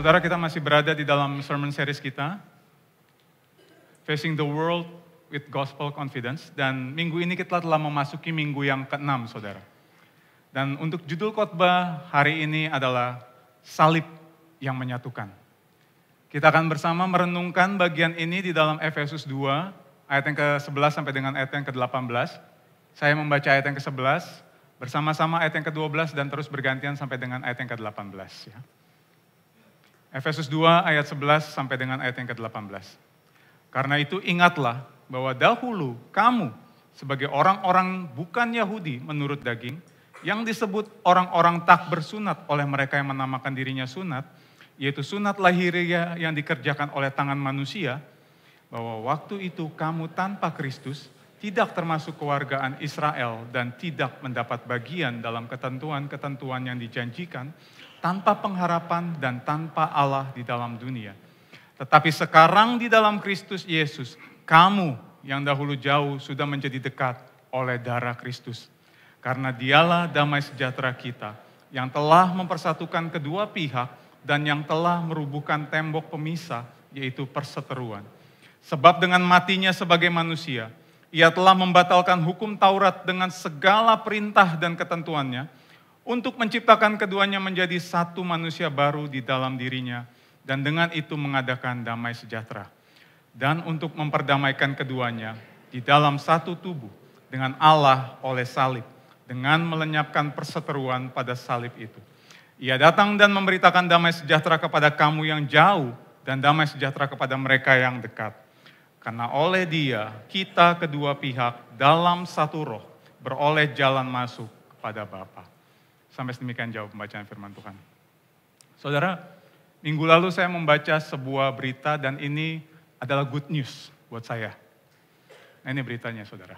Saudara, kita masih berada di dalam sermon series kita, Facing the World with Gospel Confidence. Dan minggu ini kita telah memasuki minggu yang ke-6, saudara. Dan untuk judul khotbah hari ini adalah Salib yang Menyatukan. Kita akan bersama merenungkan bagian ini di dalam Efesus 2, ayat yang ke-11 sampai dengan ayat yang ke-18. Saya membaca ayat yang ke-11, bersama-sama ayat yang ke-12 dan terus bergantian sampai dengan ayat yang ke-18. Ya. Efesus 2 ayat 11 sampai dengan ayat yang ke-18. Karena itu ingatlah bahwa dahulu kamu sebagai orang-orang bukan Yahudi menurut daging, yang disebut orang-orang tak bersunat oleh mereka yang menamakan dirinya sunat, yaitu sunat lahiriah yang dikerjakan oleh tangan manusia, bahwa waktu itu kamu tanpa Kristus, tidak termasuk kewargaan Israel dan tidak mendapat bagian dalam ketentuan-ketentuan yang dijanjikan, tanpa pengharapan dan tanpa Allah di dalam dunia. Tetapi sekarang di dalam Kristus Yesus, kamu yang dahulu jauh sudah menjadi dekat oleh darah Kristus. Karena dialah damai sejahtera kita, yang telah mempersatukan kedua pihak dan yang telah merubuhkan tembok pemisah, yaitu perseteruan. Sebab dengan matinya sebagai manusia, ia telah membatalkan hukum Taurat dengan segala perintah dan ketentuannya, untuk menciptakan keduanya menjadi satu manusia baru di dalam dirinya, dan dengan itu mengadakan damai sejahtera. Dan untuk memperdamaikan keduanya di dalam satu tubuh dengan Allah oleh salib, dengan melenyapkan perseteruan pada salib itu. Ia datang dan memberitakan damai sejahtera kepada kamu yang jauh, dan damai sejahtera kepada mereka yang dekat. Karena oleh Dia, kita kedua pihak dalam satu roh, beroleh jalan masuk kepada Bapa. Sampai sedemikian jauh pembacaan firman Tuhan. Saudara, minggu lalu saya membaca sebuah berita dan ini adalah good news buat saya. Nah, ini beritanya, saudara.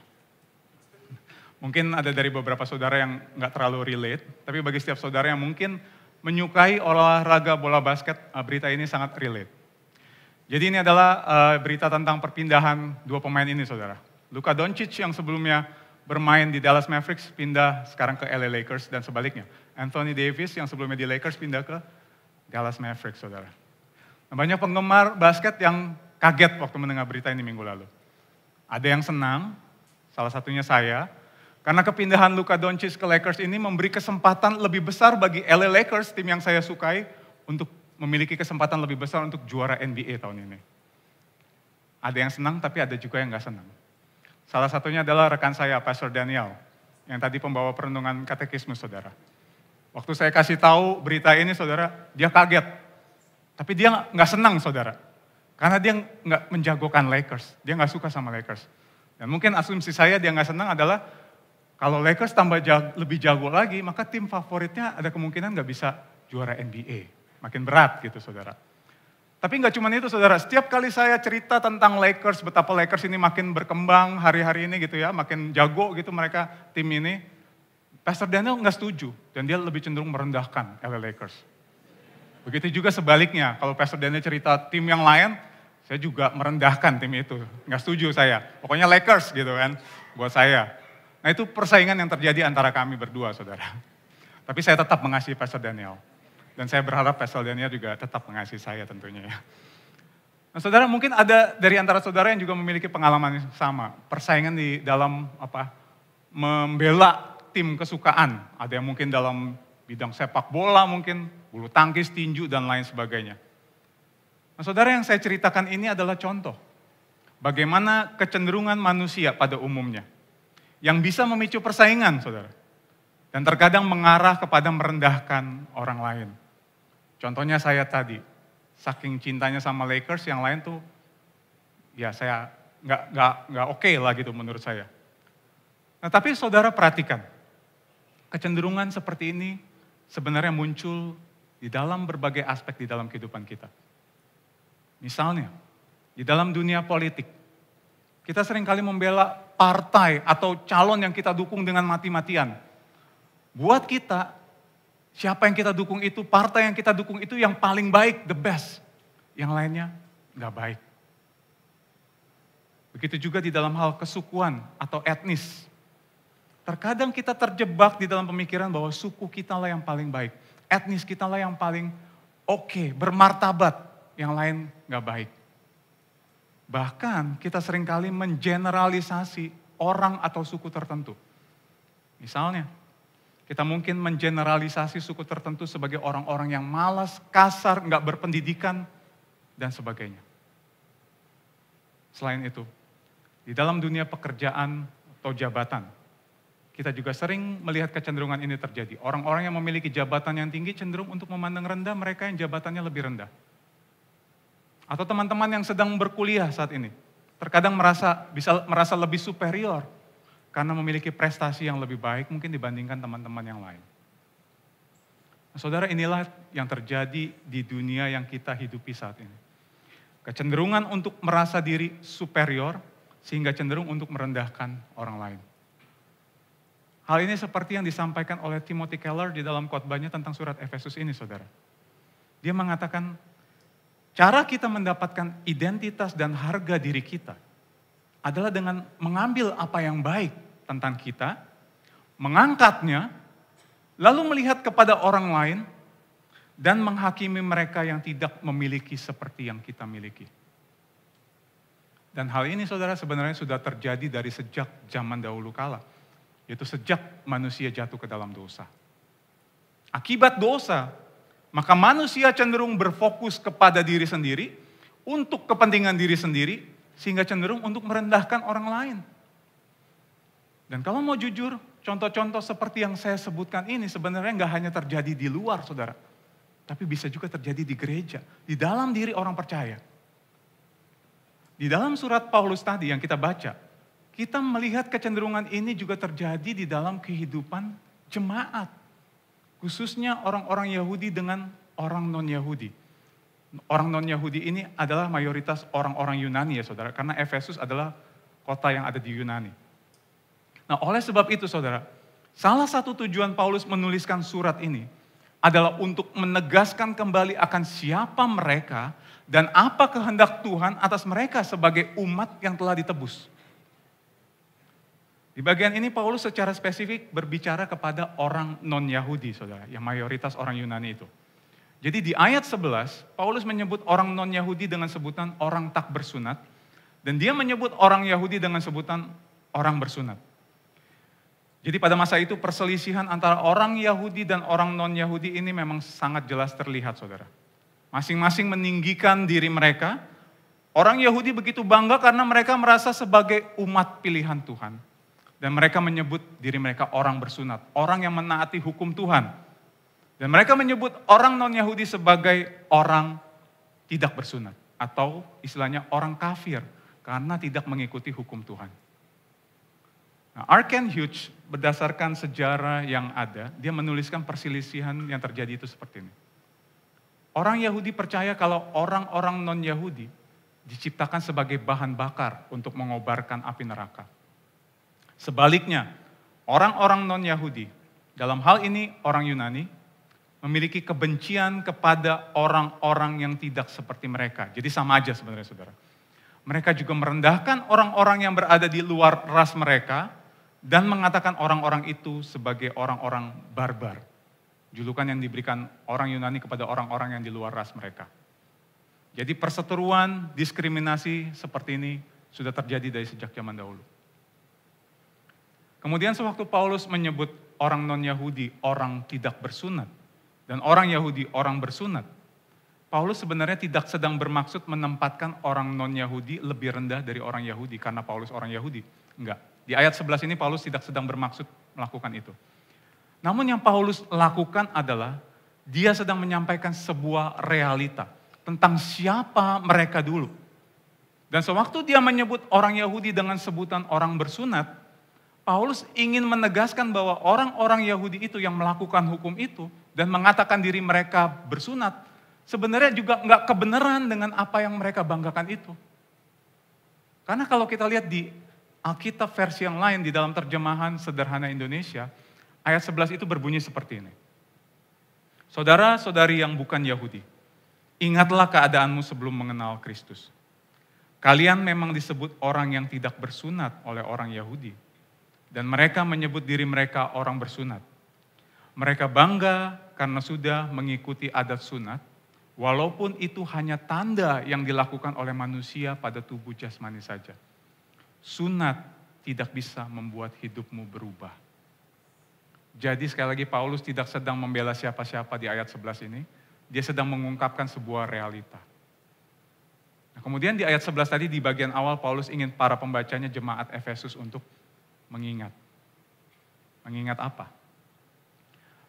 Mungkin ada dari beberapa saudara yang nggak terlalu relate, tapi bagi setiap saudara yang mungkin menyukai olahraga bola basket, berita ini sangat relate. Jadi ini adalah berita tentang perpindahan dua pemain ini, saudara. Luka Doncic yang sebelumnya bermain di Dallas Mavericks, pindah sekarang ke LA Lakers dan sebaliknya. Anthony Davis yang sebelumnya di Lakers pindah ke Dallas Mavericks, saudara. Nah, banyak penggemar basket yang kaget waktu mendengar berita ini minggu lalu. Ada yang senang, salah satunya saya, karena kepindahan Luka Doncic ke Lakers ini memberi kesempatan lebih besar bagi LA Lakers, tim yang saya sukai, untuk memiliki kesempatan lebih besar untuk juara NBA tahun ini. Ada yang senang, tapi ada juga yang gak senang. Salah satunya adalah rekan saya, Pastor Daniel, yang tadi pembawa perenungan katekismus, saudara. Waktu saya kasih tahu berita ini, saudara, dia kaget. Tapi dia nggak senang, saudara. Karena dia nggak menjagokan Lakers. Dia nggak suka sama Lakers. Dan mungkin asumsi saya dia nggak senang adalah, kalau Lakers tambah lebih jago lagi, maka tim favoritnya ada kemungkinan nggak bisa juara NBA. Makin berat gitu, saudara. Tapi nggak cuma itu, saudara. Setiap kali saya cerita tentang Lakers, betapa Lakers ini makin berkembang hari-hari ini gitu ya, makin jago gitu mereka tim ini, Pastor Daniel nggak setuju dan dia lebih cenderung merendahkan LA Lakers. Begitu juga sebaliknya, kalau Pastor Daniel cerita tim yang lain, saya juga merendahkan tim itu. Nggak setuju saya. Pokoknya Lakers gitu kan, buat saya. Nah itu persaingan yang terjadi antara kami berdua, saudara. Tapi saya tetap mengasihi Pastor Daniel. Dan saya berharap Pastor Daniel juga tetap mengasihi saya tentunya ya. Nah saudara, mungkin ada dari antara saudara yang juga memiliki pengalaman yang sama. Persaingan di dalam membela tim kesukaan. Ada yang mungkin dalam bidang sepak bola mungkin, bulu tangkis, tinju dan lain sebagainya. Nah saudara, yang saya ceritakan ini adalah contoh. Bagaimana kecenderungan manusia pada umumnya. Yang bisa memicu persaingan, saudara. Dan terkadang mengarah kepada merendahkan orang lain. Contohnya saya tadi, saking cintanya sama Lakers, yang lain tuh, ya saya nggak oke lah gitu menurut saya. Nah tapi saudara perhatikan, kecenderungan seperti ini sebenarnya muncul di dalam berbagai aspek di dalam kehidupan kita. Misalnya, di dalam dunia politik, kita seringkali membela partai atau calon yang kita dukung dengan mati-matian. Buat kita, siapa yang kita dukung itu, partai yang kita dukung itu yang paling baik, the best. Yang lainnya nggak baik. Begitu juga di dalam hal kesukuan atau etnis. Terkadang kita terjebak di dalam pemikiran bahwa suku kita lah yang paling baik. Etnis kita lah yang paling oke, bermartabat, yang lain nggak baik. Bahkan kita seringkali mengeneralisasi orang atau suku tertentu. Misalnya, kita mungkin mengeneralisasi suku tertentu sebagai orang-orang yang malas, kasar, nggak berpendidikan, dan sebagainya. Selain itu, di dalam dunia pekerjaan atau jabatan, kita juga sering melihat kecenderungan ini terjadi. Orang-orang yang memiliki jabatan yang tinggi cenderung untuk memandang rendah mereka yang jabatannya lebih rendah. Atau teman-teman yang sedang berkuliah saat ini, terkadang bisa merasa lebih superior karena memiliki prestasi yang lebih baik mungkin dibandingkan teman-teman yang lain. Nah, saudara, inilah yang terjadi di dunia yang kita hidupi saat ini. Kecenderungan untuk merasa diri superior sehingga cenderung untuk merendahkan orang lain. Hal ini seperti yang disampaikan oleh Timothy Keller di dalam khotbahnya tentang surat Efesus ini, saudara. Dia mengatakan, cara kita mendapatkan identitas dan harga diri kita adalah dengan mengambil apa yang baik tentang kita, mengangkatnya, lalu melihat kepada orang lain, dan menghakimi mereka yang tidak memiliki seperti yang kita miliki. Dan hal ini, saudara, sebenarnya sudah terjadi dari sejak zaman dahulu kala, yaitu sejak manusia jatuh ke dalam dosa. Akibat dosa, maka manusia cenderung berfokus kepada diri sendiri, untuk kepentingan diri sendiri, sehingga cenderung untuk merendahkan orang lain. Dan kalau mau jujur, contoh-contoh seperti yang saya sebutkan ini sebenarnya nggak hanya terjadi di luar, saudara. Tapi bisa juga terjadi di gereja, di dalam diri orang percaya. Di dalam surat Paulus tadi yang kita baca, kita melihat kecenderungan ini juga terjadi di dalam kehidupan jemaat. Khususnya orang-orang Yahudi dengan orang non-Yahudi. Orang non-Yahudi ini adalah mayoritas orang-orang Yunani ya saudara, karena Efesus adalah kota yang ada di Yunani. Nah, oleh sebab itu saudara, salah satu tujuan Paulus menuliskan surat ini adalah untuk menegaskan kembali akan siapa mereka dan apa kehendak Tuhan atas mereka sebagai umat yang telah ditebus. Di bagian ini Paulus secara spesifik berbicara kepada orang non-Yahudi, saudara, yang mayoritas orang Yunani itu. Jadi di ayat 11, Paulus menyebut orang non-Yahudi dengan sebutan orang tak bersunat, dan dia menyebut orang Yahudi dengan sebutan orang bersunat. Jadi pada masa itu perselisihan antara orang Yahudi dan orang non-Yahudi ini memang sangat jelas terlihat, saudara. Masing-masing meninggikan diri mereka. Orang Yahudi begitu bangga karena mereka merasa sebagai umat pilihan Tuhan. Dan mereka menyebut diri mereka orang bersunat, orang yang menaati hukum Tuhan. Dan mereka menyebut orang non-Yahudi sebagai orang tidak bersunat. Atau istilahnya orang kafir, karena tidak mengikuti hukum Tuhan. Nah, R. Kent Hughes berdasarkan sejarah yang ada, dia menuliskan perselisihan yang terjadi itu seperti ini. Orang Yahudi percaya kalau orang-orang non-Yahudi diciptakan sebagai bahan bakar untuk mengobarkan api neraka. Sebaliknya, orang-orang non-Yahudi, dalam hal ini orang Yunani, memiliki kebencian kepada orang-orang yang tidak seperti mereka. Jadi sama aja sebenarnya saudara. Mereka juga merendahkan orang-orang yang berada di luar ras mereka dan mengatakan orang-orang itu sebagai orang-orang barbar. Julukan yang diberikan orang Yunani kepada orang-orang yang di luar ras mereka. Jadi perseteruan, diskriminasi seperti ini sudah terjadi dari sejak zaman dahulu. Kemudian sewaktu Paulus menyebut orang non-Yahudi orang tidak bersunat dan orang Yahudi orang bersunat, Paulus sebenarnya tidak sedang bermaksud menempatkan orang non-Yahudi lebih rendah dari orang Yahudi karena Paulus orang Yahudi. Enggak. Di ayat 11 ini Paulus tidak sedang bermaksud melakukan itu. Namun yang Paulus lakukan adalah dia sedang menyampaikan sebuah realita tentang siapa mereka dulu. Dan sewaktu dia menyebut orang Yahudi dengan sebutan orang bersunat, Paulus ingin menegaskan bahwa orang-orang Yahudi itu yang melakukan hukum itu dan mengatakan diri mereka bersunat, sebenarnya juga enggak kebenaran dengan apa yang mereka banggakan itu. Karena kalau kita lihat di Alkitab versi yang lain di dalam terjemahan sederhana Indonesia, ayat 11 itu berbunyi seperti ini. Saudara-saudari yang bukan Yahudi, ingatlah keadaanmu sebelum mengenal Kristus. Kalian memang disebut orang yang tidak bersunat oleh orang Yahudi. Dan mereka menyebut diri mereka orang bersunat. Mereka bangga karena sudah mengikuti adat sunat, Walaupun itu hanya tanda yang dilakukan oleh manusia pada tubuh jasmani saja. Sunat tidak bisa membuat hidupmu berubah. Jadi sekali lagi Paulus tidak sedang membela siapa-siapa di ayat 11 ini. Dia sedang mengungkapkan sebuah realita. Nah, kemudian di ayat 11 tadi di bagian awal Paulus ingin para pembacanya jemaat Efesus untuk mengingat. Mengingat apa?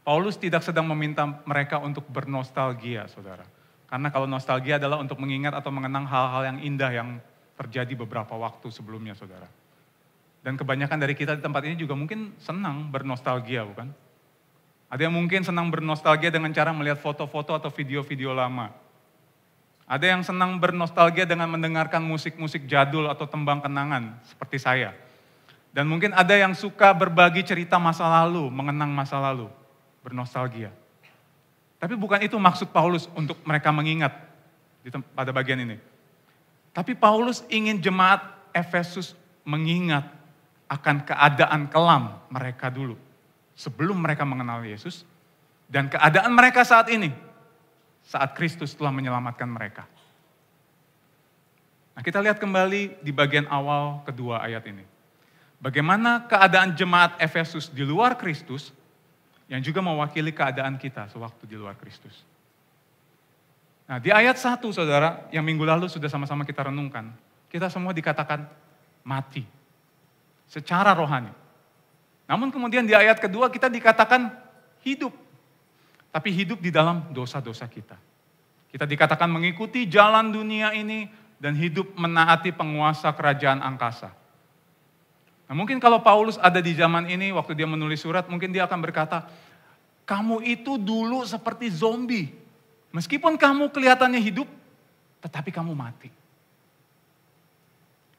Paulus tidak sedang meminta mereka untuk bernostalgia, saudara. Karena kalau nostalgia adalah untuk mengingat atau mengenang hal-hal yang indah yang terjadi beberapa waktu sebelumnya, saudara. Dan kebanyakan dari kita di tempat ini juga mungkin senang bernostalgia, bukan? Ada yang mungkin senang bernostalgia dengan cara melihat foto-foto atau video-video lama. Ada yang senang bernostalgia dengan mendengarkan musik-musik jadul atau tembang kenangan, seperti saya. Dan mungkin ada yang suka berbagi cerita masa lalu, mengenang masa lalu, bernostalgia. Tapi bukan itu maksud Paulus untuk mereka mengingat pada bagian ini. Tapi Paulus ingin jemaat Efesus mengingat akan keadaan kelam mereka dulu. Sebelum mereka mengenal Yesus. Dan keadaan mereka saat ini. Saat Kristus telah menyelamatkan mereka. Nah, kita lihat kembali di bagian awal kedua ayat ini. Bagaimana keadaan jemaat Efesus di luar Kristus yang juga mewakili keadaan kita sewaktu di luar Kristus. Nah, di ayat 1, saudara, yang minggu lalu sudah sama-sama kita renungkan, kita semua dikatakan mati secara rohani. Namun kemudian di ayat kedua kita dikatakan hidup, tapi hidup di dalam dosa-dosa kita. Kita dikatakan mengikuti jalan dunia ini dan hidup menaati penguasa kerajaan angkasa. Nah, mungkin kalau Paulus ada di zaman ini, waktu dia menulis surat, mungkin dia akan berkata, kamu itu dulu seperti zombie. Meskipun kamu kelihatannya hidup, tetapi kamu mati.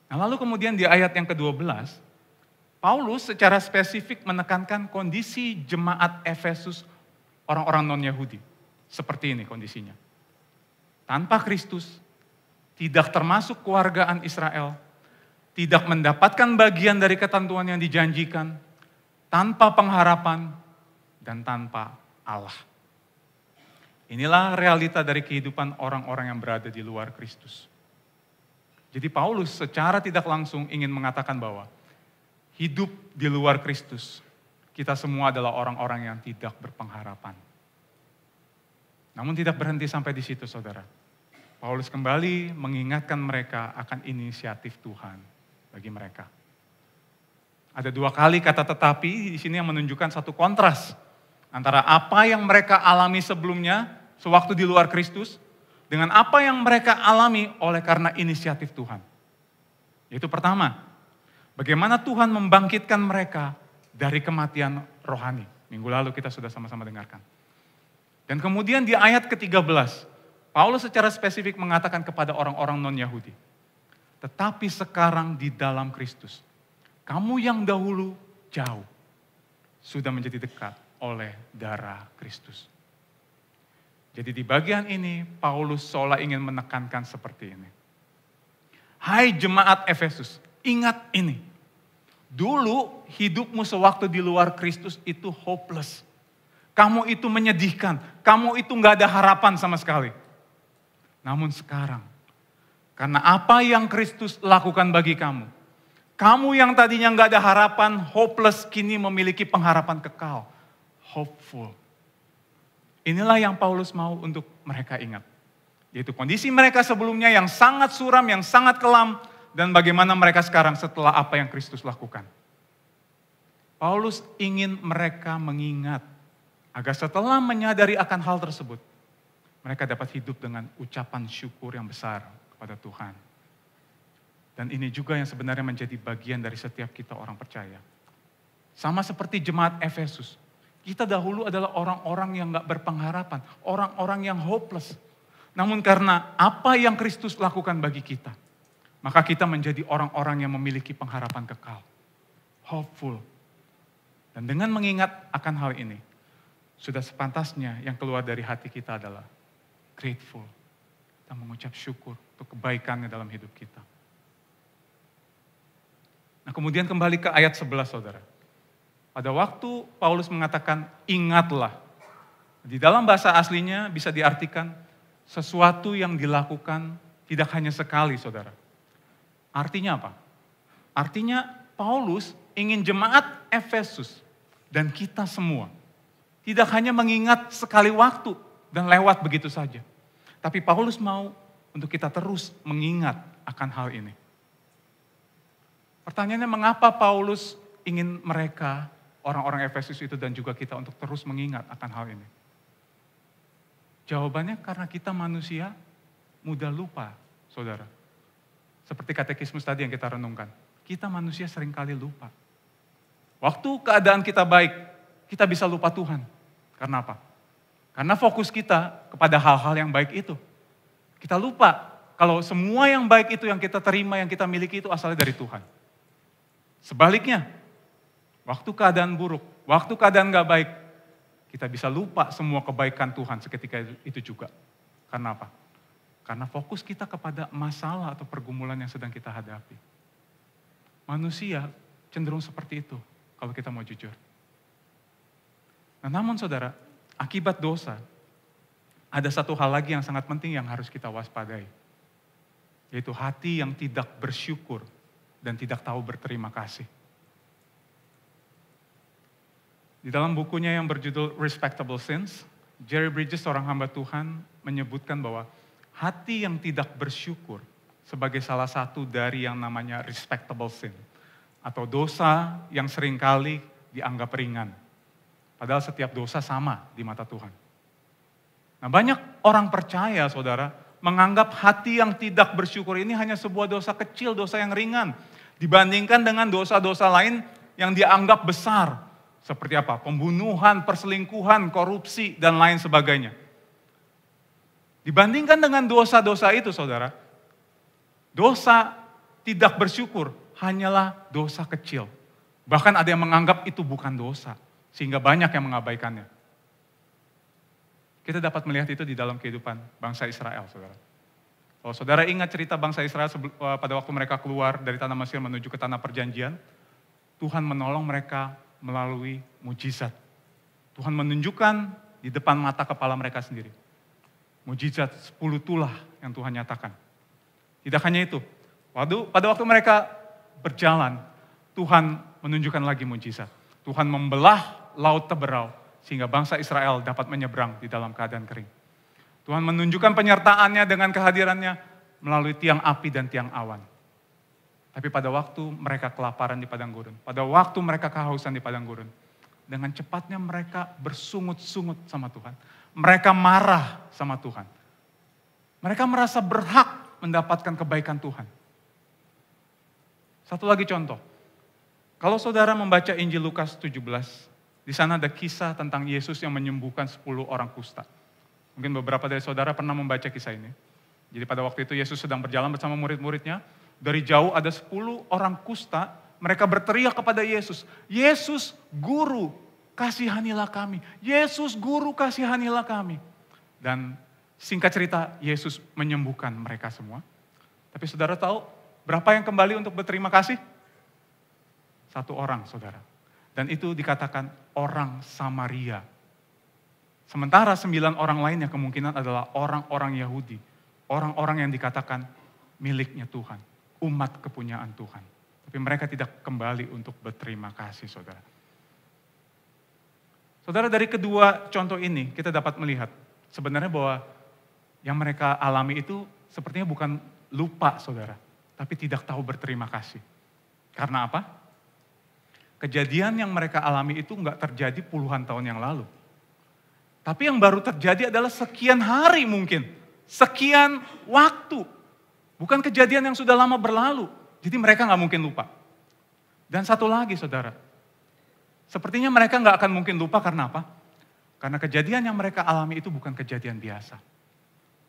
Nah, lalu kemudian di ayat yang ke-12, Paulus secara spesifik menekankan kondisi jemaat Efesus orang-orang non-Yahudi. Seperti ini kondisinya. Tanpa Kristus, tidak termasuk kewargaan Israel, tidak mendapatkan bagian dari ketentuan yang dijanjikan, tanpa pengharapan, dan tanpa Allah. Inilah realita dari kehidupan orang-orang yang berada di luar Kristus. Jadi Paulus secara tidak langsung ingin mengatakan bahwa hidup di luar Kristus, kita semua adalah orang-orang yang tidak berpengharapan. Namun tidak berhenti sampai di situ, saudara. Paulus kembali mengingatkan mereka akan inisiatif Tuhan bagi mereka. Ada 2 kali kata tetapi di sini yang menunjukkan satu kontras antara apa yang mereka alami sebelumnya sewaktu di luar Kristus dengan apa yang mereka alami oleh karena inisiatif Tuhan. Yaitu pertama, bagaimana Tuhan membangkitkan mereka dari kematian rohani. Minggu lalu kita sudah sama-sama dengarkan. Dan kemudian di ayat ke-13, Paulus secara spesifik mengatakan kepada orang-orang non-Yahudi, tetapi sekarang di dalam Kristus, kamu yang dahulu jauh, sudah menjadi dekat oleh darah Kristus. Jadi di bagian ini, Paulus seolah ingin menekankan seperti ini. Hai jemaat Efesus, ingat ini. Dulu hidupmu sewaktu di luar Kristus itu hopeless. Kamu itu menyedihkan, kamu itu gak ada harapan sama sekali. Namun sekarang, karena apa yang Kristus lakukan bagi kamu, kamu yang tadinya gak ada harapan, hopeless, kini memiliki pengharapan kekal. Hopeful. Inilah yang Paulus mau untuk mereka ingat. Yaitu kondisi mereka sebelumnya yang sangat suram, yang sangat kelam, dan bagaimana mereka sekarang setelah apa yang Kristus lakukan. Paulus ingin mereka mengingat, agar setelah menyadari akan hal tersebut, mereka dapat hidup dengan ucapan syukur yang besar kepada Tuhan. Dan ini juga yang sebenarnya menjadi bagian dari setiap kita orang percaya. Sama seperti jemaat Efesus. Kita dahulu adalah orang-orang yang gak berpengharapan. Orang-orang yang hopeless. Namun karena apa yang Kristus lakukan bagi kita. Maka kita menjadi orang-orang yang memiliki pengharapan kekal. Hopeful. Dan dengan mengingat akan hal ini. Sudah sepantasnya yang keluar dari hati kita adalah grateful. Kita mengucap syukur untuk kebaikannya dalam hidup kita. Nah kemudian kembali ke ayat 11 saudara. Pada waktu Paulus mengatakan ingatlah. Di dalam bahasa aslinya bisa diartikan sesuatu yang dilakukan tidak hanya sekali, saudara. Artinya apa? Artinya Paulus ingin jemaat Efesus dan kita semua tidak hanya mengingat sekali waktu dan lewat begitu saja. Tapi Paulus mau untuk kita terus mengingat akan hal ini. Pertanyaannya, mengapa Paulus ingin mereka, orang-orang Efesus itu dan juga kita untuk terus mengingat akan hal ini? Jawabannya karena kita manusia mudah lupa, saudara. Seperti katekismus tadi yang kita renungkan. Kita manusia seringkali lupa. Waktu keadaan kita baik, kita bisa lupa Tuhan. Karena apa? Karena fokus kita kepada hal-hal yang baik itu. Kita lupa kalau semua yang baik itu yang kita terima, yang kita miliki itu asalnya dari Tuhan. Sebaliknya, waktu keadaan buruk, waktu keadaan gak baik, kita bisa lupa semua kebaikan Tuhan seketika itu juga. Karena apa? Karena fokus kita kepada masalah atau pergumulan yang sedang kita hadapi. Manusia cenderung seperti itu kalau kita mau jujur. Nah, namun saudara, akibat dosa, ada satu hal lagi yang sangat penting yang harus kita waspadai. Yaitu hati yang tidak bersyukur dan tidak tahu berterima kasih. Di dalam bukunya yang berjudul Respectable Sins, Jerry Bridges, seorang hamba Tuhan, menyebutkan bahwa hati yang tidak bersyukur sebagai salah satu dari yang namanya respectable sin, atau dosa yang seringkali dianggap ringan. Padahal setiap dosa sama di mata Tuhan. Nah, banyak orang percaya, saudara, menganggap hati yang tidak bersyukur ini hanya sebuah dosa kecil, dosa yang ringan, dibandingkan dengan dosa-dosa lain yang dianggap besar. Seperti apa? Pembunuhan, perselingkuhan, korupsi, dan lain sebagainya. Dibandingkan dengan dosa-dosa itu, saudara, dosa tidak bersyukur hanyalah dosa kecil. Bahkan ada yang menganggap itu bukan dosa, sehingga banyak yang mengabaikannya. Kita dapat melihat itu di dalam kehidupan bangsa Israel, saudara. Kalau saudara ingat cerita bangsa Israel pada waktu mereka keluar dari tanah Mesir menuju ke tanah perjanjian, Tuhan menolong mereka melalui mujizat. Tuhan menunjukkan di depan mata kepala mereka sendiri. Mujizat 10 tulah yang Tuhan nyatakan. Tidak hanya itu, pada waktu mereka berjalan, Tuhan menunjukkan lagi mujizat. Tuhan membelah laut Teberau, sehingga bangsa Israel dapat menyeberang di dalam keadaan kering. Tuhan menunjukkan penyertaannya dengan kehadirannya melalui tiang api dan tiang awan. Tapi pada waktu mereka kelaparan di padang gurun, pada waktu mereka kehausan di padang gurun, dengan cepatnya mereka bersungut-sungut sama Tuhan. Mereka marah sama Tuhan. Mereka merasa berhak mendapatkan kebaikan Tuhan. Satu lagi contoh. Kalau saudara membaca Injil Lukas 17, di sana ada kisah tentang Yesus yang menyembuhkan 10 orang kusta. Mungkin beberapa dari saudara pernah membaca kisah ini. Jadi pada waktu itu Yesus sedang berjalan bersama murid-muridnya. Dari jauh ada 10 orang kusta, mereka berteriak kepada Yesus, "Yesus, Guru, kasihanilah kami. Yesus, Guru, kasihanilah kami." Dan singkat cerita, Yesus menyembuhkan mereka semua. Tapi saudara tahu berapa yang kembali untuk berterima kasih? 1 orang, saudara. Dan itu dikatakan orang Samaria. Sementara 9 orang lainnya kemungkinan adalah orang-orang Yahudi. Orang-orang yang dikatakan miliknya Tuhan. Umat kepunyaan Tuhan. Tapi mereka tidak kembali untuk berterima kasih, saudara. Saudara, dari kedua contoh ini kita dapat melihat sebenarnya bahwa yang mereka alami itu sepertinya bukan lupa, saudara. Tapi tidak tahu berterima kasih. Karena apa? Kejadian yang mereka alami itu enggak terjadi puluhan tahun yang lalu. Tapi yang baru terjadi adalah sekian hari mungkin. Sekian waktu. Bukan kejadian yang sudah lama berlalu. Jadi mereka nggak mungkin lupa. Dan satu lagi, saudara. Sepertinya mereka nggak akan mungkin lupa karena apa? Karena kejadian yang mereka alami itu bukan kejadian biasa.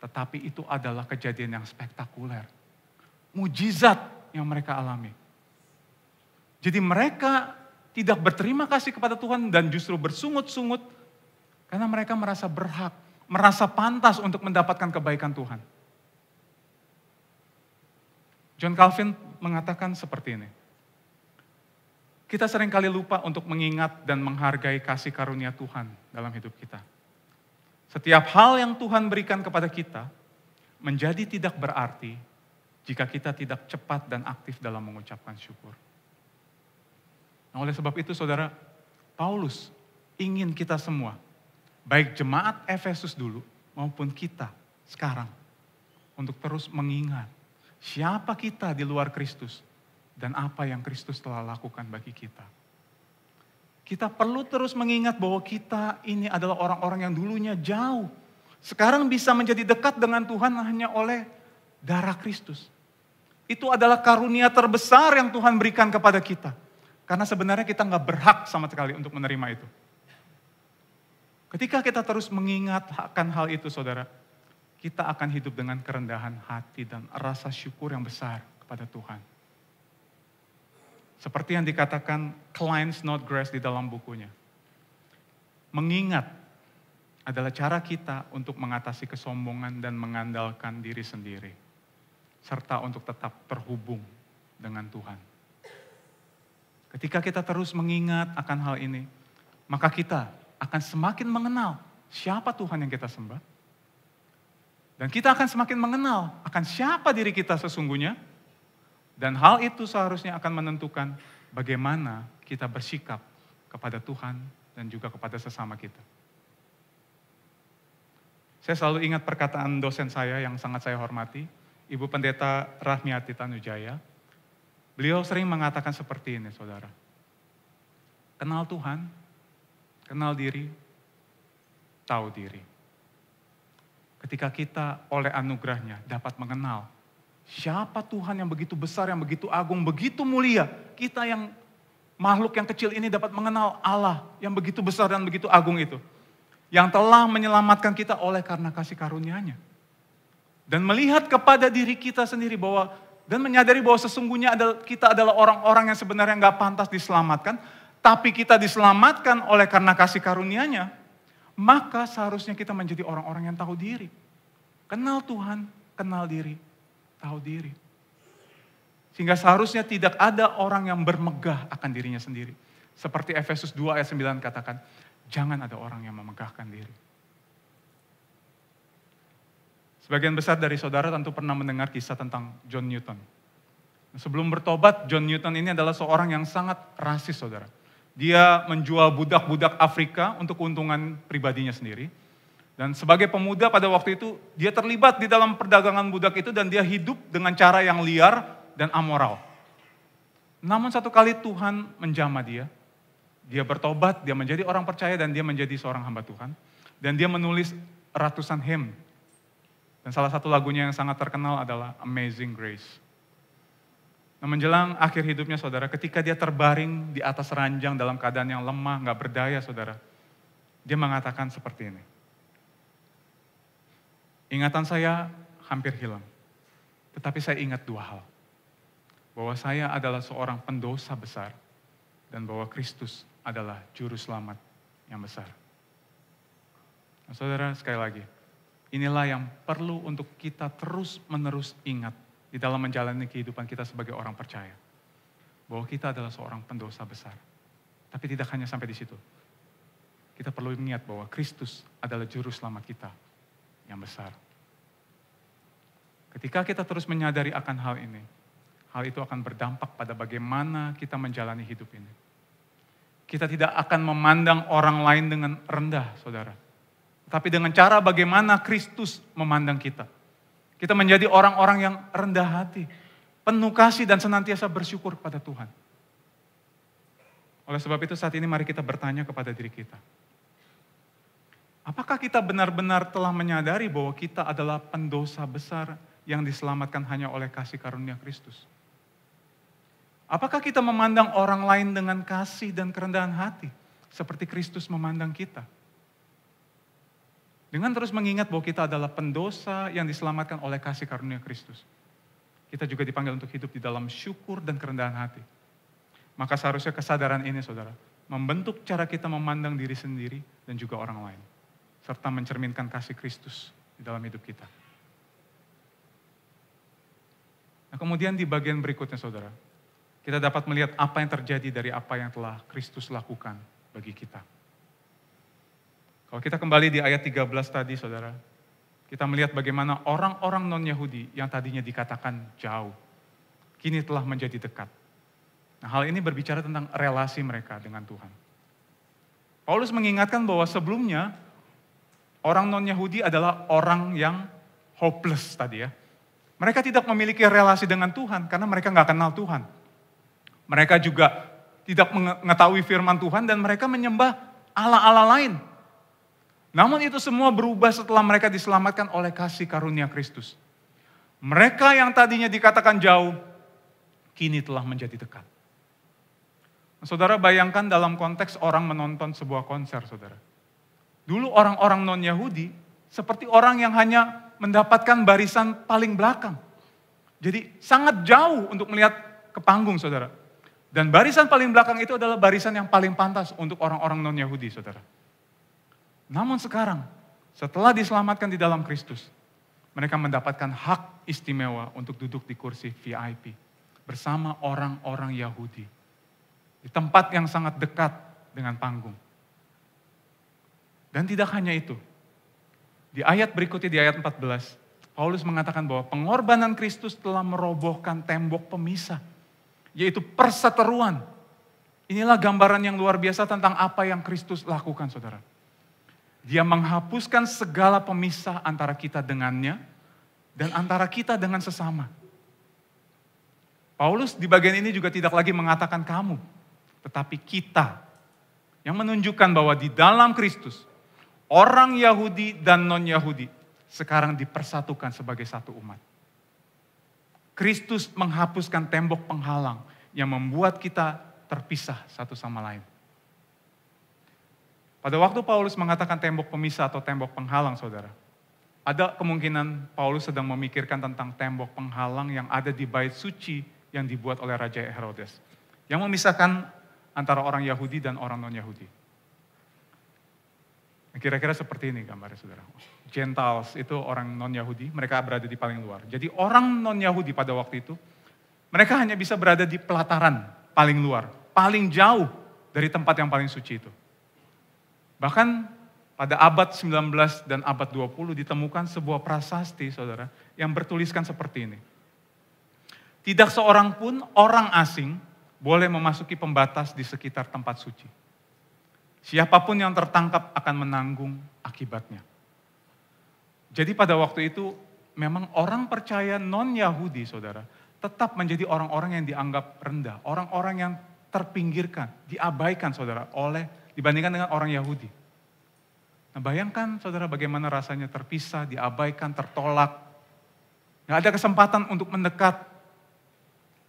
Tetapi itu adalah kejadian yang spektakuler. Mujizat yang mereka alami. Jadi mereka tidak berterima kasih kepada Tuhan dan justru bersungut-sungut. Karena mereka merasa berhak, merasa pantas untuk mendapatkan kebaikan Tuhan. John Calvin mengatakan seperti ini. Kita seringkali lupa untuk mengingat dan menghargai kasih karunia Tuhan dalam hidup kita. Setiap hal yang Tuhan berikan kepada kita menjadi tidak berarti jika kita tidak cepat dan aktif dalam mengucapkan syukur. Nah, oleh sebab itu saudara, Paulus ingin kita semua, baik jemaat Efesus dulu maupun kita sekarang, untuk terus mengingat siapa kita di luar Kristus dan apa yang Kristus telah lakukan bagi kita. Kita perlu terus mengingat bahwa kita ini adalah orang-orang yang dulunya jauh. Sekarang bisa menjadi dekat dengan Tuhan hanya oleh darah Kristus. Itu adalah karunia terbesar yang Tuhan berikan kepada kita. Karena sebenarnya kita nggak berhak sama sekali untuk menerima itu. Ketika kita terus mengingat akan hal itu saudara, kita akan hidup dengan kerendahan hati dan rasa syukur yang besar kepada Tuhan. Seperti yang dikatakan Klein Snodgrass di dalam bukunya. Mengingat adalah cara kita untuk mengatasi kesombongan dan mengandalkan diri sendiri. Serta untuk tetap terhubung dengan Tuhan. Ketika kita terus mengingat akan hal ini, maka kita akan semakin mengenal siapa Tuhan yang kita sembah. Dan kita akan semakin mengenal akan siapa diri kita sesungguhnya. Dan hal itu seharusnya akan menentukan bagaimana kita bersikap kepada Tuhan dan juga kepada sesama kita. Saya selalu ingat perkataan dosen saya yang sangat saya hormati, Ibu Pendeta Rahmiati Tanujaya. Beliau sering mengatakan seperti ini, saudara. Kenal Tuhan, kenal diri, tahu diri. Ketika kita oleh anugerahnya dapat mengenal siapa Tuhan yang begitu besar, yang begitu agung, begitu mulia. Kita yang makhluk yang kecil ini dapat mengenal Allah yang begitu besar dan begitu agung itu. Yang telah menyelamatkan kita oleh karena kasih karunia-Nya. Dan melihat kepada diri kita sendiri bahwa, dan menyadari bahwa sesungguhnya kita adalah orang-orang yang sebenarnya nggak pantas diselamatkan. Tapi kita diselamatkan oleh karena kasih karunia-Nya. Maka seharusnya kita menjadi orang-orang yang tahu diri. Kenal Tuhan, kenal diri. Tahu diri. Sehingga seharusnya tidak ada orang yang bermegah akan dirinya sendiri. Seperti Efesus 2 ayat 9 katakan, jangan ada orang yang memegahkan diri. Sebagian besar dari saudara tentu pernah mendengar kisah tentang John Newton. Sebelum bertobat, John Newton ini adalah seorang yang sangat rasis, saudara. Dia menjual budak-budak Afrika untuk keuntungan pribadinya sendiri. Dan sebagai pemuda pada waktu itu, dia terlibat di dalam perdagangan budak itu dan dia hidup dengan cara yang liar dan amoral. Namun satu kali Tuhan menjamah dia. Dia bertobat, dia menjadi orang percaya dan dia menjadi seorang hamba Tuhan. Dan dia menulis ratusan hymn. Dan salah satu lagunya yang sangat terkenal adalah Amazing Grace. Nah, menjelang akhir hidupnya saudara, ketika dia terbaring di atas ranjang dalam keadaan yang lemah, gak berdaya saudara. Dia mengatakan seperti ini. Ingatan saya hampir hilang. Tetapi saya ingat dua hal. Bahwa saya adalah seorang pendosa besar. Dan bahwa Kristus adalah juru selamat yang besar. Nah, saudara, sekali lagi. Inilah yang perlu untuk kita terus-menerus ingat. Di dalam menjalani kehidupan kita sebagai orang percaya. Bahwa kita adalah seorang pendosa besar. Tapi tidak hanya sampai di situ. Kita perlu ingat bahwa Kristus adalah juru selamat kita yang besar. Ketika kita terus menyadari akan hal ini, hal itu akan berdampak pada bagaimana kita menjalani hidup ini. Kita tidak akan memandang orang lain dengan rendah, saudara. Tapi dengan cara bagaimana Kristus memandang kita. Kita menjadi orang-orang yang rendah hati, penuh kasih dan senantiasa bersyukur kepada Tuhan. Oleh sebab itu saat ini mari kita bertanya kepada diri kita. Apakah kita benar-benar telah menyadari bahwa kita adalah pendosa besar yang diselamatkan hanya oleh kasih karunia Kristus? Apakah kita memandang orang lain dengan kasih dan kerendahan hati seperti Kristus memandang kita? Dengan terus mengingat bahwa kita adalah pendosa yang diselamatkan oleh kasih karunia Kristus. Kita juga dipanggil untuk hidup di dalam syukur dan kerendahan hati. Maka seharusnya kesadaran ini saudara, membentuk cara kita memandang diri sendiri dan juga orang lain. Serta mencerminkan kasih Kristus di dalam hidup kita. Nah, kemudian di bagian berikutnya saudara, kita dapat melihat apa yang terjadi dari apa yang telah Kristus lakukan bagi kita. Kalau kita kembali di ayat 13 tadi, saudara, kita melihat bagaimana orang-orang non-Yahudi yang tadinya dikatakan jauh, kini telah menjadi dekat. Nah, hal ini berbicara tentang relasi mereka dengan Tuhan. Paulus mengingatkan bahwa sebelumnya, orang non-Yahudi adalah orang yang hopeless tadi ya. Mereka tidak memiliki relasi dengan Tuhan karena mereka nggak kenal Tuhan. Mereka juga tidak mengetahui firman Tuhan dan mereka menyembah Allah-Allah lain. Namun itu semua berubah setelah mereka diselamatkan oleh kasih karunia Kristus. Mereka yang tadinya dikatakan jauh, kini telah menjadi dekat. Saudara bayangkan dalam konteks orang menonton sebuah konser, saudara. Dulu orang-orang non-Yahudi seperti orang yang hanya mendapatkan barisan paling belakang. Jadi sangat jauh untuk melihat ke panggung, saudara. Dan barisan paling belakang itu adalah barisan yang paling pantas untuk orang-orang non-Yahudi, saudara. Namun sekarang, setelah diselamatkan di dalam Kristus, mereka mendapatkan hak istimewa untuk duduk di kursi VIP bersama orang-orang Yahudi. Di tempat yang sangat dekat dengan panggung. Dan tidak hanya itu. Di ayat berikutnya, di ayat 14, Paulus mengatakan bahwa pengorbanan Kristus telah merobohkan tembok pemisah, yaitu perseteruan. Inilah gambaran yang luar biasa tentang apa yang Kristus lakukan, saudara. Dia menghapuskan segala pemisah antara kita dengannya dan antara kita dengan sesama. Paulus di bagian ini juga tidak lagi mengatakan kamu, tetapi kita, yang menunjukkan bahwa di dalam Kristus, orang Yahudi dan non-Yahudi sekarang dipersatukan sebagai satu umat. Kristus menghapuskan tembok penghalang yang membuat kita terpisah satu sama lain. Pada waktu Paulus mengatakan tembok pemisah atau tembok penghalang, saudara, ada kemungkinan Paulus sedang memikirkan tentang tembok penghalang yang ada di bait suci yang dibuat oleh Raja Herodes, yang memisahkan antara orang Yahudi dan orang non-Yahudi. Kira-kira seperti ini gambarnya, saudara. Gentiles itu orang non-Yahudi, mereka berada di paling luar. Jadi orang non-Yahudi pada waktu itu, mereka hanya bisa berada di pelataran paling luar, paling jauh dari tempat yang paling suci itu. Bahkan pada abad 19 dan abad 20 ditemukan sebuah prasasti, saudara, yang bertuliskan seperti ini. Tidak seorang pun orang asing boleh memasuki pembatas di sekitar tempat suci. Siapapun yang tertangkap akan menanggung akibatnya. Jadi pada waktu itu memang orang percaya non-Yahudi, saudara, tetap menjadi orang-orang yang dianggap rendah, orang-orang yang terpinggirkan, diabaikan, saudara, dibandingkan dengan orang Yahudi. Nah, bayangkan, saudara, bagaimana rasanya terpisah, diabaikan, tertolak. Nggak ada kesempatan untuk mendekat.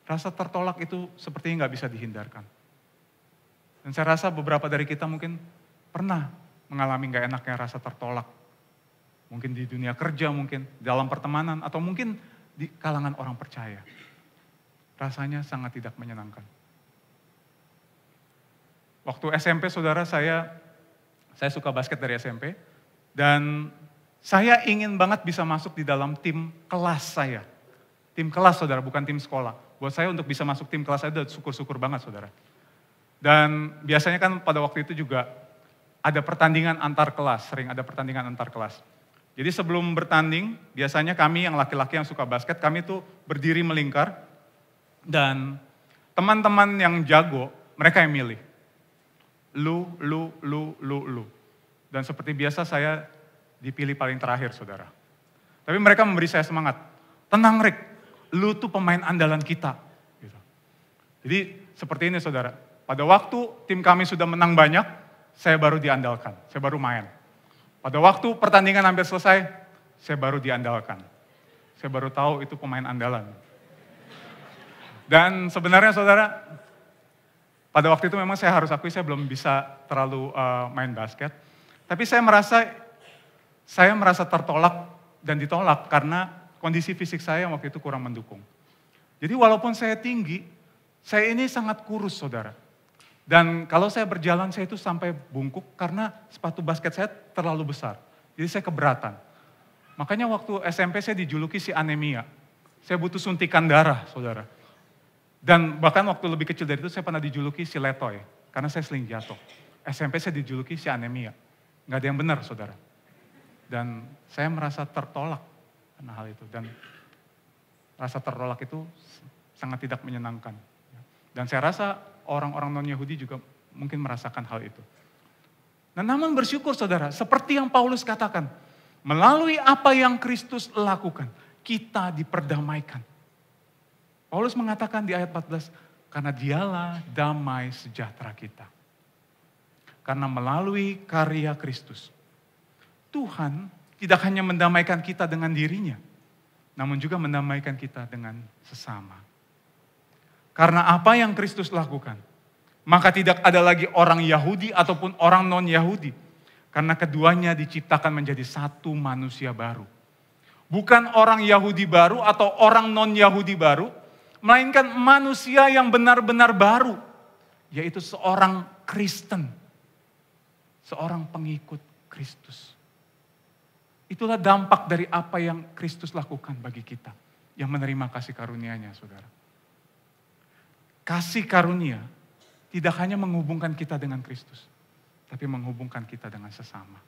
Rasa tertolak itu sepertinya nggak bisa dihindarkan. Dan saya rasa beberapa dari kita mungkin pernah mengalami nggak enaknya rasa tertolak. Mungkin di dunia kerja, mungkin dalam pertemanan, atau mungkin di kalangan orang percaya. Rasanya sangat tidak menyenangkan. Waktu SMP, saudara, saya suka basket dari SMP, dan saya ingin banget bisa masuk di dalam tim kelas saya. Tim kelas, saudara, bukan tim sekolah. Buat saya untuk bisa masuk tim kelas saya udah syukur-syukur banget, saudara. Dan biasanya kan pada waktu itu juga ada pertandingan antar kelas, sering ada pertandingan antar kelas. Jadi sebelum bertanding, biasanya kami yang laki-laki yang suka basket, kami tuh berdiri melingkar, dan teman-teman yang jago, mereka yang milih. Lu. Dan seperti biasa saya dipilih paling terakhir, saudara. Tapi mereka memberi saya semangat. Tenang, Rick, lu tuh pemain andalan kita. Gitu. Jadi seperti ini, saudara. Pada waktu tim kami sudah menang banyak, saya baru diandalkan, saya baru main. Pada waktu pertandingan hampir selesai, saya baru diandalkan. Saya baru tahu itu pemain andalan. Dan sebenarnya, saudara, pada waktu itu memang saya harus akui saya belum bisa terlalu main basket. Tapi saya merasa tertolak dan ditolak karena kondisi fisik saya yang waktu itu kurang mendukung. Jadi walaupun saya tinggi, saya ini sangat kurus, saudara. Dan kalau saya berjalan, saya itu sampai bungkuk karena sepatu basket saya terlalu besar. Jadi saya keberatan. Makanya waktu SMP saya dijuluki si anemia. Saya butuh suntikan darah, saudara. Dan bahkan waktu lebih kecil dari itu saya pernah dijuluki si letoy. Karena saya sering jatuh. SMP saya dijuluki si anemia. Nggak ada yang benar, saudara. Dan saya merasa tertolak karena hal itu. Dan rasa tertolak itu sangat tidak menyenangkan. Dan saya rasa orang-orang non-Yahudi juga mungkin merasakan hal itu. Nah, namun bersyukur saudara, seperti yang Paulus katakan, melalui apa yang Kristus lakukan, kita diperdamaikan. Paulus mengatakan di ayat 14, karena dialah damai sejahtera kita. Karena melalui karya Kristus, Tuhan tidak hanya mendamaikan kita dengan dirinya, namun juga mendamaikan kita dengan sesama. Karena apa yang Kristus lakukan, maka tidak ada lagi orang Yahudi ataupun orang non-Yahudi. Karena keduanya diciptakan menjadi satu manusia baru. Bukan orang Yahudi baru atau orang non-Yahudi baru, melainkan manusia yang benar-benar baru, yaitu seorang Kristen, seorang pengikut Kristus. Itulah dampak dari apa yang Kristus lakukan bagi kita, yang menerima kasih karunia-Nya, saudara. Kasih karunia tidak hanya menghubungkan kita dengan Kristus, tapi menghubungkan kita dengan sesama.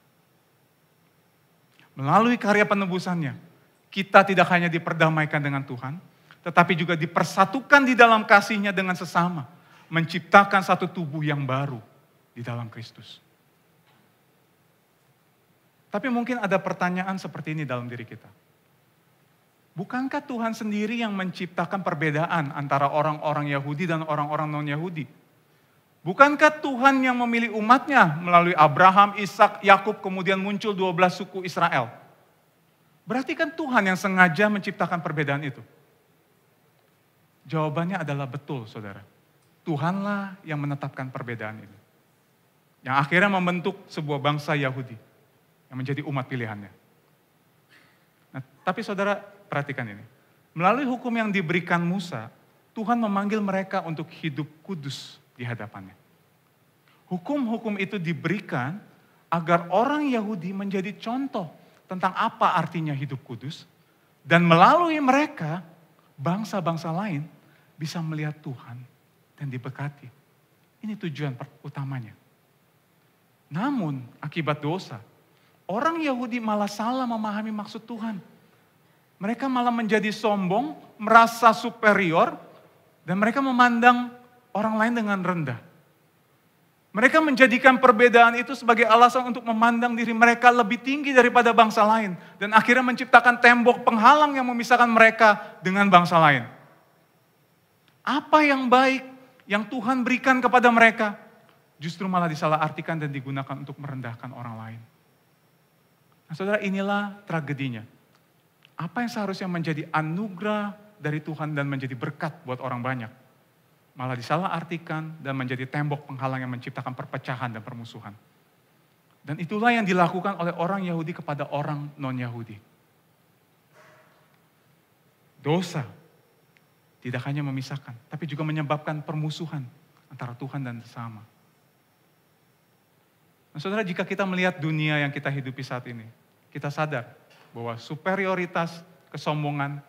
Melalui karya penebusannya, kita tidak hanya diperdamaikan dengan Tuhan, tetapi juga dipersatukan di dalam kasih-Nya dengan sesama, menciptakan satu tubuh yang baru di dalam Kristus. Tapi mungkin ada pertanyaan seperti ini dalam diri kita. Bukankah Tuhan sendiri yang menciptakan perbedaan antara orang-orang Yahudi dan orang-orang non-Yahudi? Bukankah Tuhan yang memilih umatnya melalui Abraham, Ishak, Yakub, kemudian muncul 12 suku Israel? Berarti kan Tuhan yang sengaja menciptakan perbedaan itu? Jawabannya adalah betul, saudara. Tuhanlah yang menetapkan perbedaan ini. Yang akhirnya membentuk sebuah bangsa Yahudi yang menjadi umat pilihannya. Nah, tapi saudara, perhatikan ini. Melalui hukum yang diberikan Musa, Tuhan memanggil mereka untuk hidup kudus di hadapannya. Hukum-hukum itu diberikan agar orang Yahudi menjadi contoh tentang apa artinya hidup kudus. Dan melalui mereka, bangsa-bangsa lain bisa melihat Tuhan dan diberkati. Ini tujuan utamanya. Namun, akibat dosa, orang Yahudi malah salah memahami maksud Tuhan. Mereka malah menjadi sombong, merasa superior, dan mereka memandang orang lain dengan rendah. Mereka menjadikan perbedaan itu sebagai alasan untuk memandang diri mereka lebih tinggi daripada bangsa lain. Dan akhirnya menciptakan tembok penghalang yang memisahkan mereka dengan bangsa lain. Apa yang baik yang Tuhan berikan kepada mereka, justru malah disalahartikan dan digunakan untuk merendahkan orang lain. Nah, saudara, inilah tragedinya. Apa yang seharusnya menjadi anugerah dari Tuhan dan menjadi berkat buat orang banyak, malah disalahartikan dan menjadi tembok penghalang yang menciptakan perpecahan dan permusuhan. Dan itulah yang dilakukan oleh orang Yahudi kepada orang non-Yahudi. Dosa tidak hanya memisahkan, tapi juga menyebabkan permusuhan antara Tuhan dan sesama. Nah, saudara, jika kita melihat dunia yang kita hidupi saat ini, kita sadar bahwa superioritas, kesombongan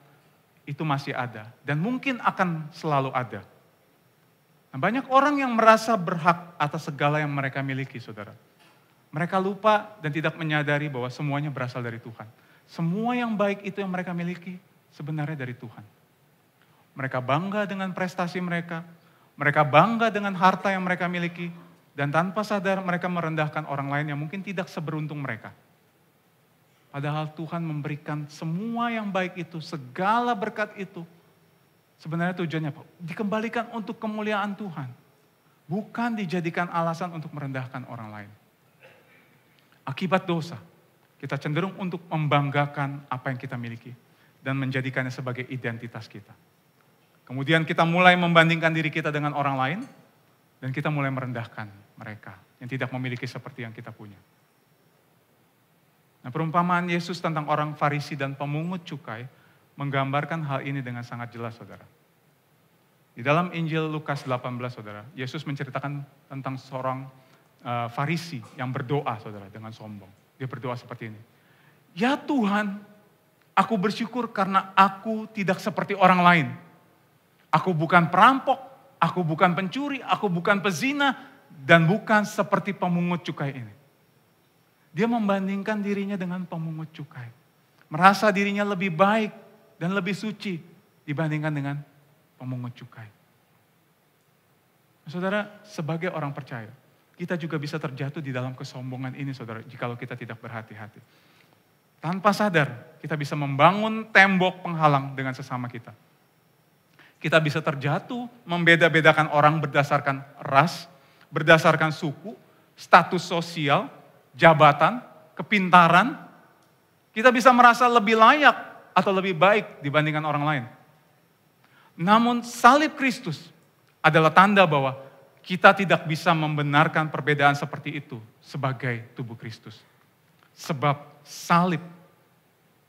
itu masih ada dan mungkin akan selalu ada. Nah, banyak orang yang merasa berhak atas segala yang mereka miliki, saudara. Mereka lupa dan tidak menyadari bahwa semuanya berasal dari Tuhan. Semua yang baik itu yang mereka miliki sebenarnya dari Tuhan. Mereka bangga dengan prestasi mereka, mereka bangga dengan harta yang mereka miliki, dan tanpa sadar mereka merendahkan orang lain yang mungkin tidak seberuntung mereka. Padahal Tuhan memberikan semua yang baik itu, segala berkat itu, sebenarnya tujuannya apa? Dikembalikan untuk kemuliaan Tuhan. Bukan dijadikan alasan untuk merendahkan orang lain. Akibat dosa, kita cenderung untuk membanggakan apa yang kita miliki dan menjadikannya sebagai identitas kita. Kemudian kita mulai membandingkan diri kita dengan orang lain dan kita mulai merendahkan mereka yang tidak memiliki seperti yang kita punya. Nah, perumpamaan Yesus tentang orang Farisi dan pemungut cukai menggambarkan hal ini dengan sangat jelas, saudara. Di dalam Injil Lukas 18, saudara, Yesus menceritakan tentang seorang Farisi yang berdoa, saudara, dengan sombong. Dia berdoa seperti ini. Ya Tuhan, aku bersyukur karena aku tidak seperti orang lain. Aku bukan perampok, aku bukan pencuri, aku bukan pezina, dan bukan seperti pemungut cukai ini. Dia membandingkan dirinya dengan pemungut cukai. Merasa dirinya lebih baik dan lebih suci dibandingkan dengan pemungut cukai. Saudara, sebagai orang percaya, kita juga bisa terjatuh di dalam kesombongan ini, saudara, jikalau kita tidak berhati-hati. Tanpa sadar, kita bisa membangun tembok penghalang dengan sesama kita. Kita bisa terjatuh, membeda-bedakan orang berdasarkan ras, berdasarkan suku, status sosial, jabatan, kepintaran. Kita bisa merasa lebih layak atau lebih baik dibandingkan orang lain. Namun salib Kristus adalah tanda bahwa kita tidak bisa membenarkan perbedaan seperti itu sebagai tubuh Kristus. Sebab salib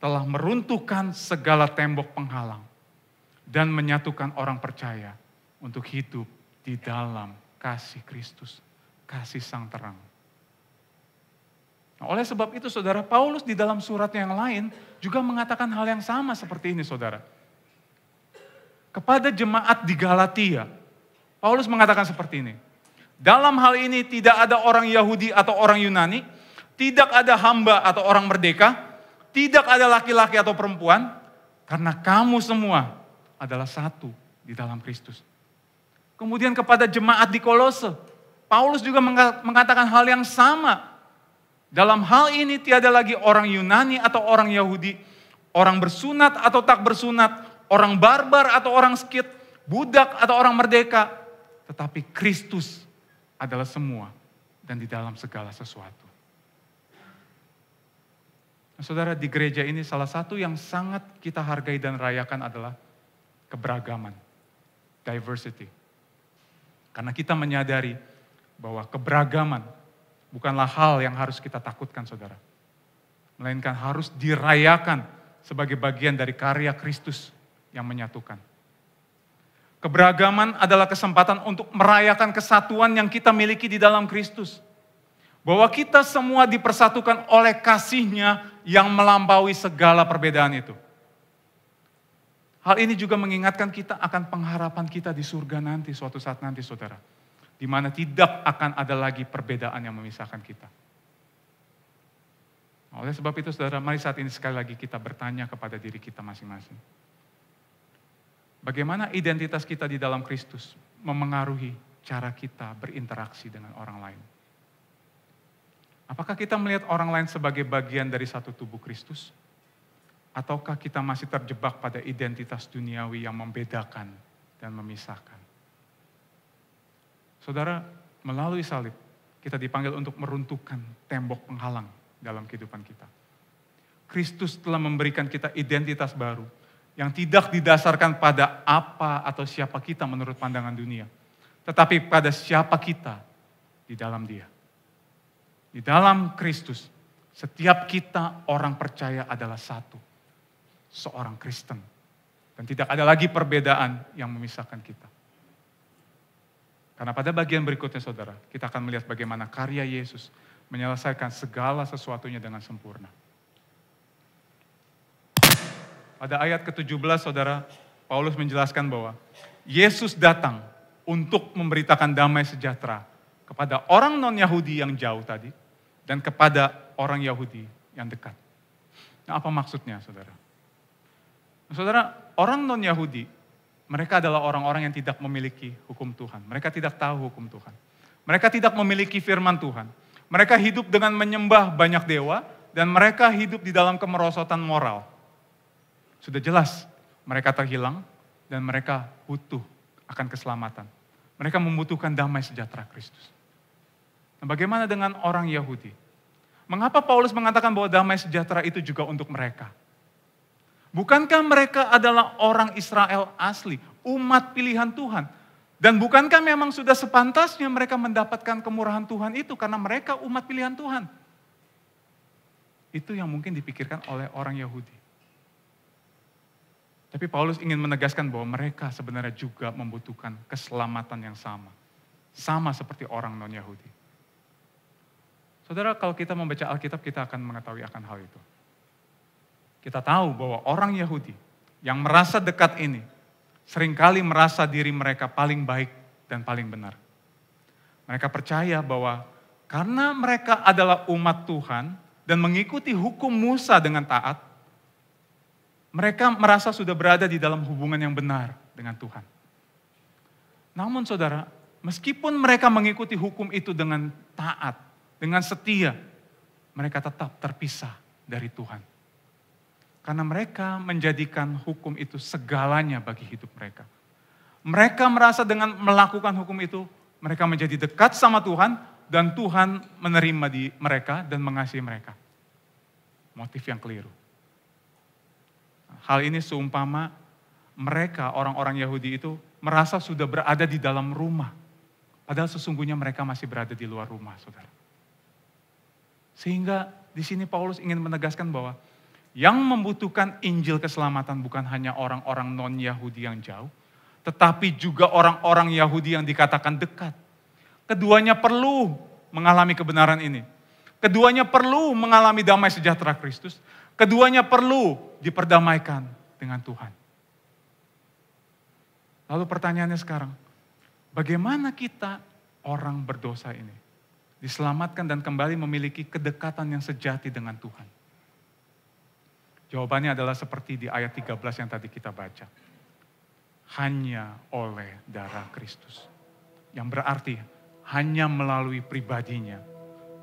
telah meruntuhkan segala tembok penghalang dan menyatukan orang percaya untuk hidup di dalam kasih Kristus, kasih Sang Terang. Nah, oleh sebab itu saudara, Paulus di dalam suratnya yang lain juga mengatakan hal yang sama seperti ini saudara. Kepada jemaat di Galatia, Paulus mengatakan seperti ini. Dalam hal ini tidak ada orang Yahudi atau orang Yunani, tidak ada hamba atau orang merdeka, tidak ada laki-laki atau perempuan, karena kamu semua adalah satu di dalam Kristus. Kemudian kepada jemaat di Kolose, Paulus juga mengatakan hal yang sama. Dalam hal ini tiada lagi orang Yunani atau orang Yahudi, orang bersunat atau tak bersunat, orang barbar atau orang skit, budak atau orang merdeka, tetapi Kristus adalah semua dan di dalam segala sesuatu. Nah, saudara, di gereja ini salah satu yang sangat kita hargai dan rayakan adalah keberagaman, diversity. Karena kita menyadari bahwa keberagaman bukanlah hal yang harus kita takutkan, saudara. Melainkan harus dirayakan sebagai bagian dari karya Kristus yang menyatukan. Keberagaman adalah kesempatan untuk merayakan kesatuan yang kita miliki di dalam Kristus. Bahwa kita semua dipersatukan oleh kasih-Nya yang melampaui segala perbedaan itu. Hal ini juga mengingatkan kita akan pengharapan kita di surga nanti, suatu saat nanti saudara. Di mana tidak akan ada lagi perbedaan yang memisahkan kita. Oleh sebab itu saudara, mari saat ini sekali lagi kita bertanya kepada diri kita masing-masing. Bagaimana identitas kita di dalam Kristus memengaruhi cara kita berinteraksi dengan orang lain? Apakah kita melihat orang lain sebagai bagian dari satu tubuh Kristus? Ataukah kita masih terjebak pada identitas duniawi yang membedakan dan memisahkan? Saudara, melalui salib, kita dipanggil untuk meruntuhkan tembok penghalang dalam kehidupan kita. Kristus telah memberikan kita identitas baru, yang tidak didasarkan pada apa atau siapa kita menurut pandangan dunia, tetapi pada siapa kita di dalam Dia. Di dalam Kristus, setiap kita orang percaya adalah satu, seorang Kristen. Dan tidak ada lagi perbedaan yang memisahkan kita. Karena pada bagian berikutnya saudara, kita akan melihat bagaimana karya Yesus menyelesaikan segala sesuatunya dengan sempurna. Pada ayat ke-17 saudara, Paulus menjelaskan bahwa Yesus datang untuk memberitakan damai sejahtera kepada orang non-Yahudi yang jauh tadi, dan kepada orang Yahudi yang dekat. Nah, apa maksudnya saudara? Saudara, orang non-Yahudi, mereka adalah orang-orang yang tidak memiliki hukum Tuhan. Mereka tidak tahu hukum Tuhan. Mereka tidak memiliki firman Tuhan. Mereka hidup dengan menyembah banyak dewa, dan mereka hidup di dalam kemerosotan moral. Sudah jelas, mereka terhilang, dan mereka butuh akan keselamatan. Mereka membutuhkan damai sejahtera Kristus. Nah, bagaimana dengan orang Yahudi? Mengapa Paulus mengatakan bahwa damai sejahtera itu juga untuk mereka? Bukankah mereka adalah orang Israel asli, umat pilihan Tuhan? Dan bukankah memang sudah sepantasnya mereka mendapatkan kemurahan Tuhan itu karena mereka umat pilihan Tuhan? Itu yang mungkin dipikirkan oleh orang Yahudi. Tapi Paulus ingin menegaskan bahwa mereka sebenarnya juga membutuhkan keselamatan yang sama. Sama seperti orang non-Yahudi. Saudara, kalau kita membaca Alkitab, kita akan mengetahui akan hal itu. Kita tahu bahwa orang Yahudi yang merasa dekat ini, seringkali merasa diri mereka paling baik dan paling benar. Mereka percaya bahwa Karena mereka adalah umat Tuhan dan mengikuti hukum Musa dengan taat, mereka merasa sudah berada di dalam hubungan yang benar dengan Tuhan. Namun saudara, meskipun mereka mengikuti hukum itu dengan taat, dengan setia, mereka tetap terpisah dari Tuhan. Karena mereka menjadikan hukum itu segalanya bagi hidup mereka. Mereka merasa dengan melakukan hukum itu, mereka menjadi dekat sama Tuhan, dan Tuhan menerima di mereka dan mengasihi mereka. Motif yang keliru. Hal ini seumpama mereka, orang-orang Yahudi itu, merasa sudah berada di dalam rumah. Padahal sesungguhnya mereka masih berada di luar rumah, saudara. Sehingga di sini Paulus ingin menegaskan bahwa yang membutuhkan Injil keselamatan bukan hanya orang-orang non-Yahudi yang jauh, tetapi juga orang-orang Yahudi yang dikatakan dekat. Keduanya perlu mengalami kebenaran ini. Keduanya perlu mengalami damai sejahtera Kristus. Keduanya perlu diperdamaikan dengan Tuhan. Lalu pertanyaannya sekarang, bagaimana kita orang berdosa ini diselamatkan dan kembali memiliki kedekatan yang sejati dengan Tuhan? Jawabannya adalah seperti di ayat 13 yang tadi kita baca. Hanya oleh darah Kristus. Yang berarti hanya melalui pribadinya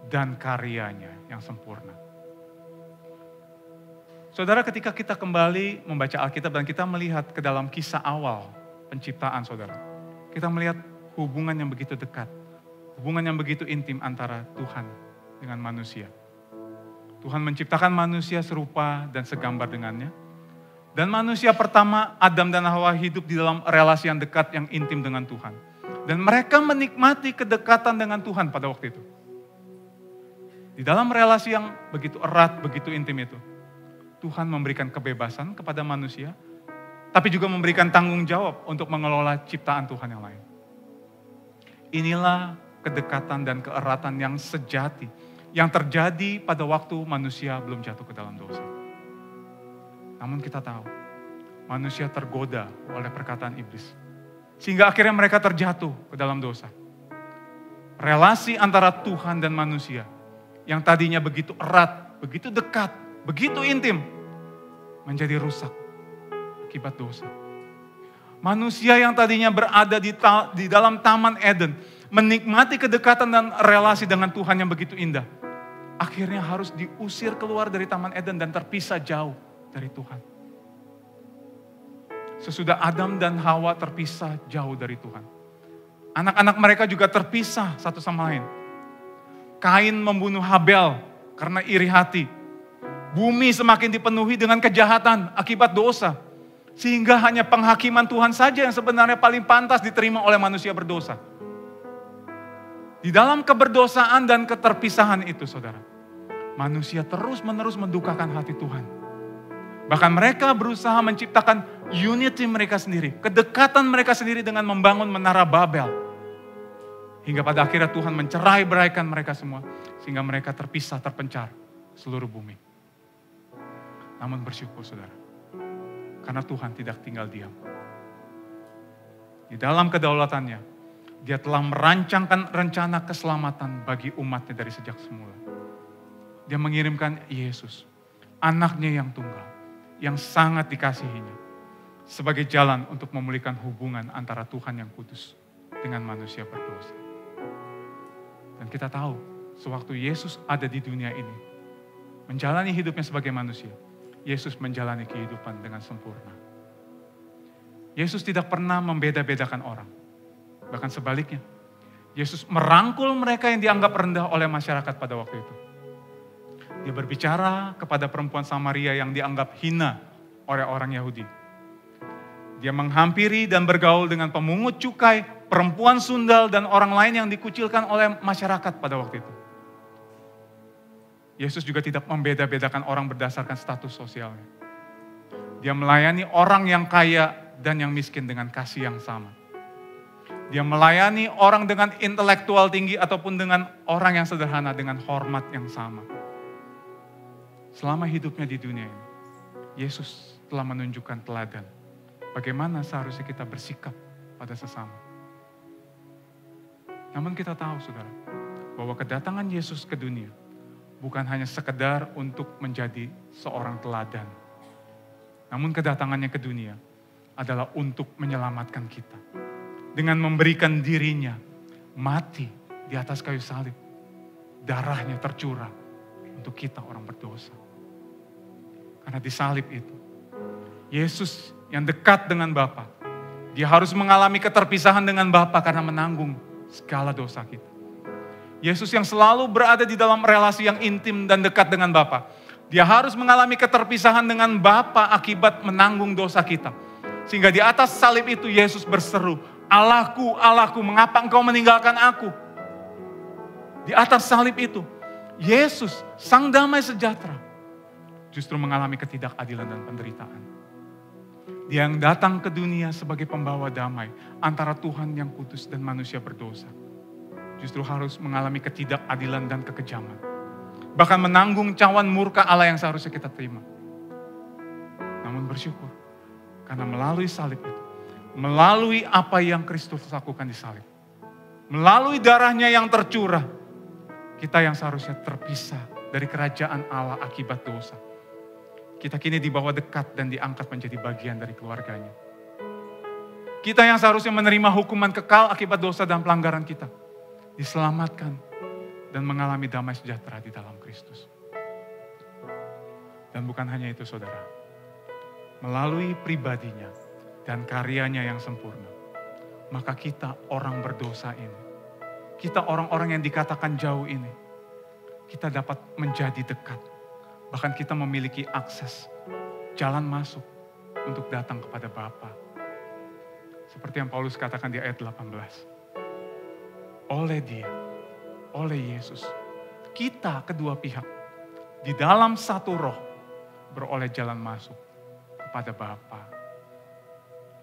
dan karyanya yang sempurna. Saudara, ketika kita kembali membaca Alkitab dan kita melihat ke dalam kisah awal penciptaan saudara, kita melihat hubungan yang begitu dekat, hubungan yang begitu intim antara Tuhan dengan manusia. Tuhan menciptakan manusia serupa dan segambar dengannya. Dan manusia pertama, Adam dan Hawa, hidup di dalam relasi yang dekat, yang intim dengan Tuhan. Dan mereka menikmati kedekatan dengan Tuhan pada waktu itu. Di dalam relasi yang begitu erat, begitu intim itu, Tuhan memberikan kebebasan kepada manusia, tapi juga memberikan tanggung jawab untuk mengelola ciptaan Tuhan yang lain. Inilah kedekatan dan keeratan yang sejati, yang terjadi pada waktu manusia belum jatuh ke dalam dosa. Namun kita tahu, manusia tergoda oleh perkataan iblis. Sehingga akhirnya mereka terjatuh ke dalam dosa. Relasi antara Tuhan dan manusia, yang tadinya begitu erat, begitu dekat, begitu intim, menjadi rusak akibat dosa. Manusia yang tadinya berada di dalam Taman Eden, menikmati kedekatan dan relasi dengan Tuhan yang begitu indah, akhirnya harus diusir keluar dari Taman Eden dan terpisah jauh dari Tuhan. Sesudah Adam dan Hawa terpisah jauh dari Tuhan, anak-anak mereka juga terpisah satu sama lain. Kain membunuh Habel karena iri hati. Bumi semakin dipenuhi dengan kejahatan akibat dosa. Sehingga hanya penghakiman Tuhan saja yang sebenarnya paling pantas diterima oleh manusia berdosa. Di dalam keberdosaan dan keterpisahan itu, saudara, manusia terus-menerus mendukakan hati Tuhan. Bahkan mereka berusaha menciptakan unity mereka sendiri, kedekatan mereka sendiri dengan membangun menara Babel. Hingga pada akhirnya Tuhan mencerai-beraikan mereka semua, sehingga mereka terpisah, terpencar seluruh bumi. Namun bersyukur saudara, karena Tuhan tidak tinggal diam. Di dalam kedaulatannya, Dia telah merancangkan rencana keselamatan bagi umatnya dari sejak semula. Dia mengirimkan Yesus, anaknya yang tunggal, yang sangat dikasihinya, sebagai jalan untuk memulihkan hubungan antara Tuhan yang kudus dengan manusia berdosa. Dan kita tahu, sewaktu Yesus ada di dunia ini, menjalani hidupnya sebagai manusia, Yesus menjalani kehidupan dengan sempurna. Yesus tidak pernah membeda-bedakan orang. Bahkan sebaliknya, Yesus merangkul mereka yang dianggap rendah oleh masyarakat pada waktu itu. Dia berbicara kepada perempuan Samaria yang dianggap hina oleh orang Yahudi. Dia menghampiri dan bergaul dengan pemungut cukai, perempuan sundal, dan orang lain yang dikucilkan oleh masyarakat pada waktu itu. Yesus juga tidak membeda-bedakan orang berdasarkan status sosialnya. Dia melayani orang yang kaya dan yang miskin dengan kasih yang sama. Dia melayani orang dengan intelektual tinggi ataupun dengan orang yang sederhana dengan hormat yang sama. Selama hidupnya di dunia ini, Yesus telah menunjukkan teladan bagaimana seharusnya kita bersikap pada sesama. Namun kita tahu saudara, bahwa kedatangan Yesus ke dunia bukan hanya sekedar untuk menjadi seorang teladan. Namun kedatangannya ke dunia adalah untuk menyelamatkan kita. Dengan memberikan dirinya mati di atas kayu salib. Darahnya tercurah untuk kita orang berdosa. Karena di salib itu, Yesus yang dekat dengan Bapa, dia harus mengalami keterpisahan dengan Bapa karena menanggung segala dosa kita. Yesus yang selalu berada di dalam relasi yang intim dan dekat dengan Bapa, dia harus mengalami keterpisahan dengan Bapa akibat menanggung dosa kita. Sehingga di atas salib itu Yesus berseru, "Allahku, Allahku, mengapa engkau meninggalkan aku?" Di atas salib itu, Yesus, Sang Damai Sejahtera, justru mengalami ketidakadilan dan penderitaan. Dia yang datang ke dunia sebagai pembawa damai antara Tuhan yang kudus dan manusia berdosa, justru harus mengalami ketidakadilan dan kekejaman. Bahkan menanggung cawan murka Allah yang seharusnya kita terima. Namun bersyukur, karena melalui salib itu, melalui apa yang Kristus lakukan di salib, melalui darahnya yang tercurah, kita yang seharusnya terpisah dari kerajaan Allah akibat dosa, kita kini dibawa dekat dan diangkat menjadi bagian dari keluarganya. Kita yang seharusnya menerima hukuman kekal akibat dosa dan pelanggaran kita, diselamatkan dan mengalami damai sejahtera di dalam Kristus. Dan bukan hanya itu saudara, melalui pribadinya dan karyanya yang sempurna, maka kita orang berdosa ini, kita orang-orang yang dikatakan jauh ini, kita dapat menjadi dekat. Bahkan kita memiliki akses, jalan masuk untuk datang kepada Bapa. Seperti yang Paulus katakan di ayat 18. Oleh Dia, oleh Yesus, kita kedua pihak di dalam satu roh beroleh jalan masuk kepada Bapa.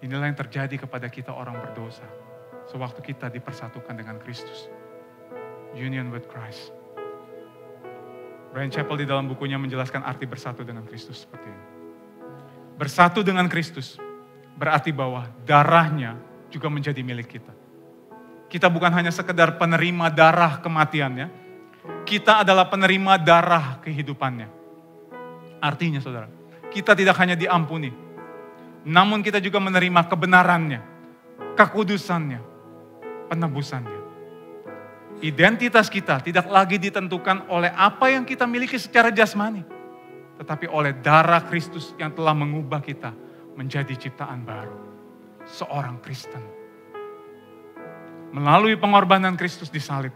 Inilah yang terjadi kepada kita orang berdosa sewaktu kita dipersatukan dengan Kristus. Union with Christ. Brian Chappell di dalam bukunya menjelaskan arti bersatu dengan Kristus seperti ini. Bersatu dengan Kristus berarti bahwa darahnya juga menjadi milik kita. Kita bukan hanya sekedar penerima darah kematiannya, kita adalah penerima darah kehidupannya. Artinya saudara, kita tidak hanya diampuni, namun kita juga menerima kebenarannya, kekudusannya, penebusannya. Identitas kita tidak lagi ditentukan oleh apa yang kita miliki secara jasmani, tetapi oleh darah Kristus yang telah mengubah kita menjadi ciptaan baru, seorang Kristen. Melalui pengorbanan Kristus di salib,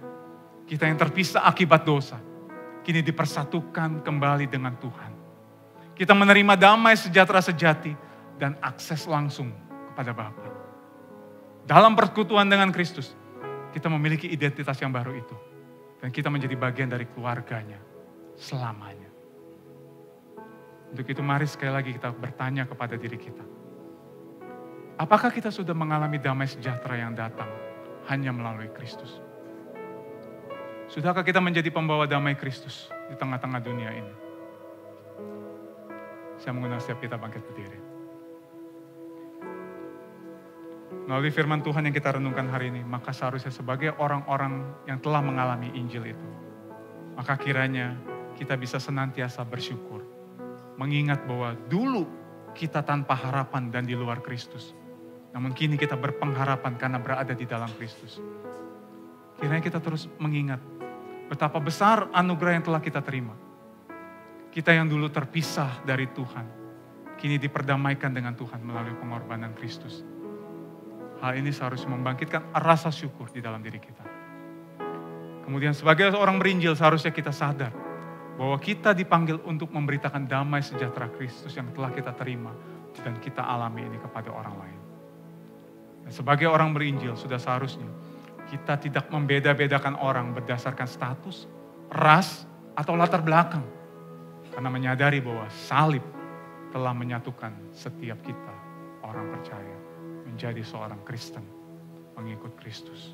kita yang terpisah akibat dosa, kini dipersatukan kembali dengan Tuhan. Kita menerima damai sejahtera sejati dan akses langsung kepada Bapa. Dalam persekutuan dengan Kristus, kita memiliki identitas yang baru itu. Dan kita menjadi bagian dari keluarganya selamanya. Untuk itu mari sekali lagi kita bertanya kepada diri kita. Apakah kita sudah mengalami damai sejahtera yang datang hanya melalui Kristus? Sudahkah kita menjadi pembawa damai Kristus di tengah-tengah dunia ini? Saya mengundang setiap kita bangkit berdiri. Melalui firman Tuhan yang kita renungkan hari ini, maka seharusnya sebagai orang-orang yang telah mengalami Injil itu, maka kiranya kita bisa senantiasa bersyukur. Mengingat bahwa dulu kita tanpa harapan dan di luar Kristus. Namun kini kita berpengharapan karena berada di dalam Kristus. Kiranya kita terus mengingat betapa besar anugerah yang telah kita terima. Kita yang dulu terpisah dari Tuhan, kini diperdamaikan dengan Tuhan melalui pengorbanan Kristus. Hal ini seharusnya membangkitkan rasa syukur di dalam diri kita. Kemudian sebagai orang berinjil seharusnya kita sadar bahwa kita dipanggil untuk memberitakan damai sejahtera Kristus yang telah kita terima dan kita alami ini kepada orang lain. Dan sebagai orang berinjil sudah seharusnya kita tidak membeda-bedakan orang berdasarkan status, ras, atau latar belakang. Karena menyadari bahwa salib telah menyatukan setiap kita orang percaya menjadi seorang Kristen, mengikut Kristus.